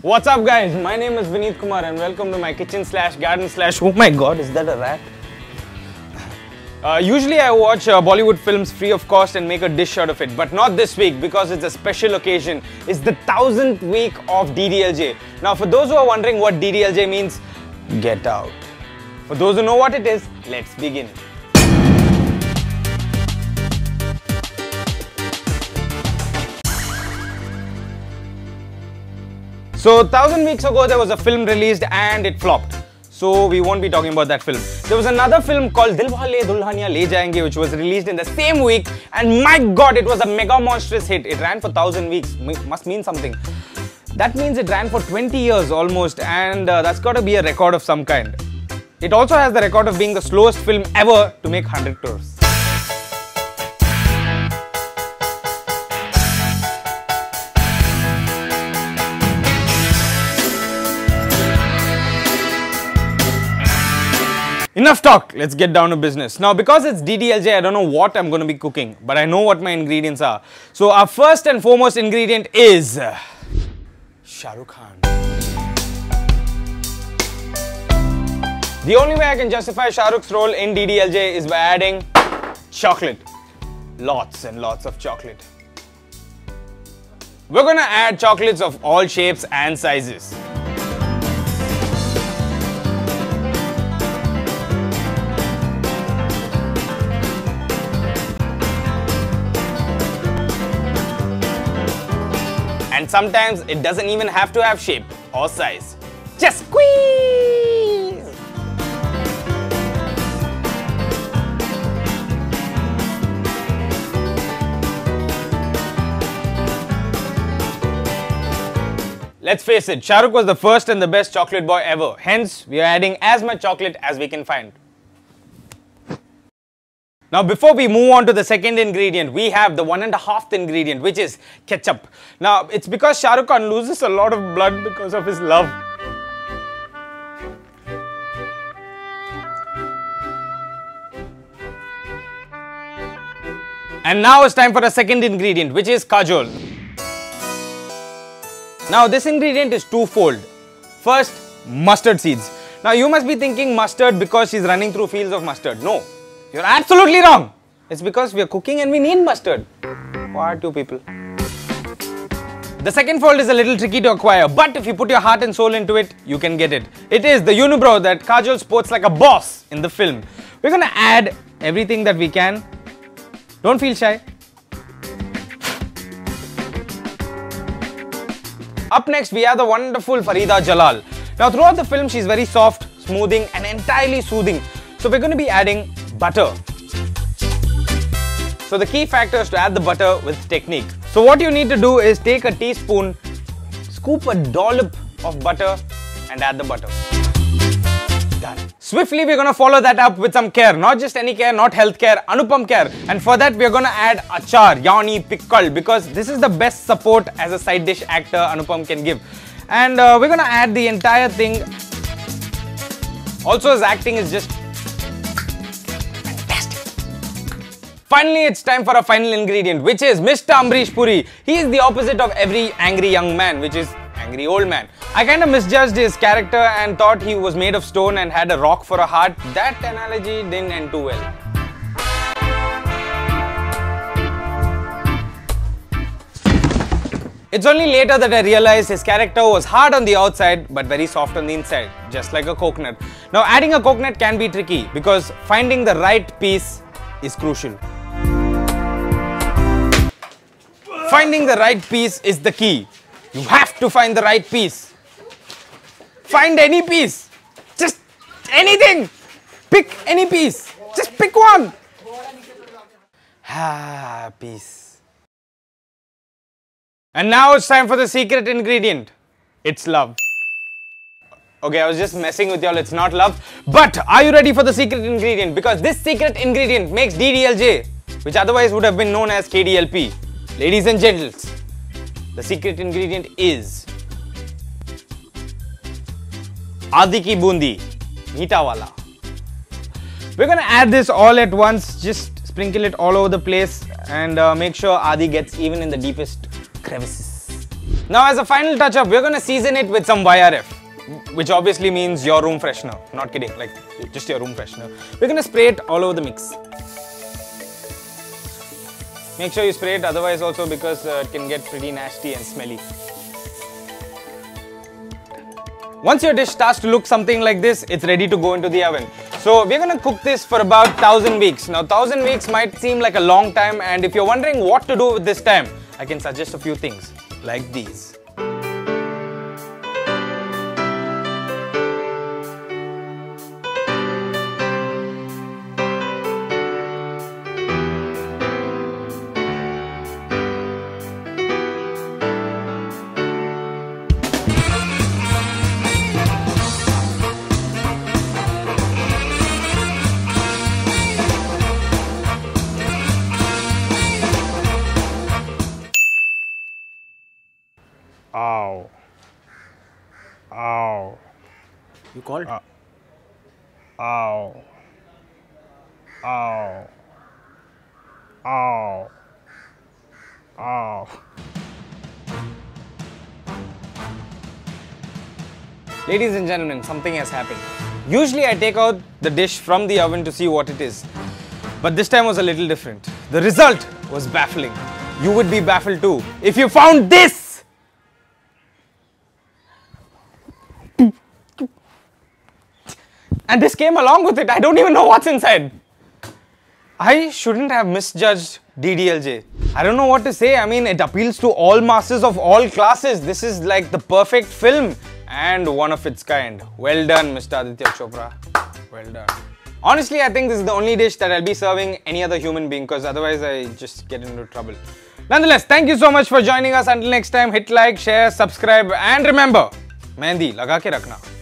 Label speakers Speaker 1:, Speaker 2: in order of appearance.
Speaker 1: What's up guys, my name is Vineet Kumar and welcome to my kitchen slash garden slash, oh my god, is that a rat? Usually I watch Bollywood films free of cost and make a dish out of it, but not this week because it's a special occasion. It's the 1000th week of DDLJ. Now for those who are wondering what DDLJ means, get out. For those who know what it is, let's begin. So 1000 weeks ago there was a film released and it flopped. So we won't be talking about that film. There was another film called Dilwale, Dulhania, Jayenge which was released in the same week and my god, it was a mega monstrous hit. It ran for 1000 weeks, must mean something. That means it ran for 20 years almost and that's got to be a record of some kind. It also has the record of being the slowest film ever to make 100 crores. Enough talk, let's get down to business. Now because it's DDLJ, I don't know what I'm going to be cooking, but I know what my ingredients are. So our first and foremost ingredient is Shah Rukh Khan. The only way I can justify Shah Rukh's role in DDLJ is by adding chocolate. Lots and lots of chocolate. We're going to add chocolates of all shapes and sizes. And sometimes it doesn't even have to have shape or size. Just squeeze! Let's face it, Shah Rukh was the first and the best chocolate boy ever. Hence, we are adding as much chocolate as we can find. Now before we move on to the second ingredient, we have the 1.5th ingredient, which is ketchup. Now it's because Shah Rukh Khan loses a lot of blood because of his love. And now it's time for the second ingredient, which is kajol. Now this ingredient is twofold. First, mustard seeds. Now you must be thinking mustard because she's running through fields of mustard. No. You're absolutely wrong. It's because we are cooking and we need mustard. What you people? The second fold is a little tricky to acquire, but if you put your heart and soul into it, you can get it. It is the unibrow that Kajol sports like a boss in the film. We're gonna add everything that we can. Don't feel shy. Up next, we have the wonderful Farida Jalal. Now throughout the film, she's very soft, smoothing and entirely soothing. So we're going to be adding butter. So the key factor is to add the butter with technique. So what you need to do is take a teaspoon, scoop a dollop of butter and add the butter. Done. Swiftly we're going to follow that up with some care. Not just any care, not health care, Anupam care. And for that we're going to add achar, yani pickle, because this is the best support as a side dish actor Anupam can give. And we're going to add the entire thing. Also his acting is just finally, it's time for a final ingredient, which is Mr. Amrish Puri. He is the opposite of every angry young man, which is angry old man. I kind of misjudged his character and thought he was made of stone and had a rock for a heart. That analogy didn't end too well. It's only later that I realized his character was hard on the outside but very soft on the inside, just like a coconut. Now adding a coconut can be tricky because finding the right piece is crucial. Finding the right piece is the key. You have to find the right piece. Find any piece. Just anything. Pick any piece. Just pick one. Piece. And now it's time for the secret ingredient. It's love. Okay, I was just messing with y'all, it's not love. But are you ready for the secret ingredient? Because this secret ingredient makes DDLJ, which otherwise would have been known as KDLP. Ladies and gentles, the secret ingredient is Aadi ki bundi, meeta wala. We're gonna add this all at once, just sprinkle it all over the place and make sure Aadi gets even in the deepest crevices. Now as a final touch up, we're going to season it with some YRF, which obviously means your room freshener. Not kidding, like just your room freshener. We're going to spray it all over the mix. Make sure you spray it otherwise also because it can get pretty nasty and smelly. Once your dish starts to look something like this, it's ready to go into the oven. So we're going to cook this for about 1000 weeks. Now 1000 weeks might seem like a long time, and if you're wondering what to do with this time, I can suggest a few things like these. Ow. Ow.
Speaker 2: You called?
Speaker 1: Ow. Ow. Ow. Ow. Ladies and gentlemen, something has happened. Usually I take out the dish from the oven to see what it is. But this time was a little different. The result was baffling. You would be baffled too if you found this! And this came along with it. I don't even know what's inside. I shouldn't have misjudged DDLJ. I don't know what to say. I mean, it appeals to all masses of all classes. This is like the perfect film and one of its kind. Well done, Mr. Aditya Chopra. Well done. Honestly, I think this is the only dish that I'll be serving any other human being, because otherwise I just get into trouble. Nonetheless, thank you so much for joining us. Until next time, hit like, share, subscribe, and remember, mehndi laga ke rakhna.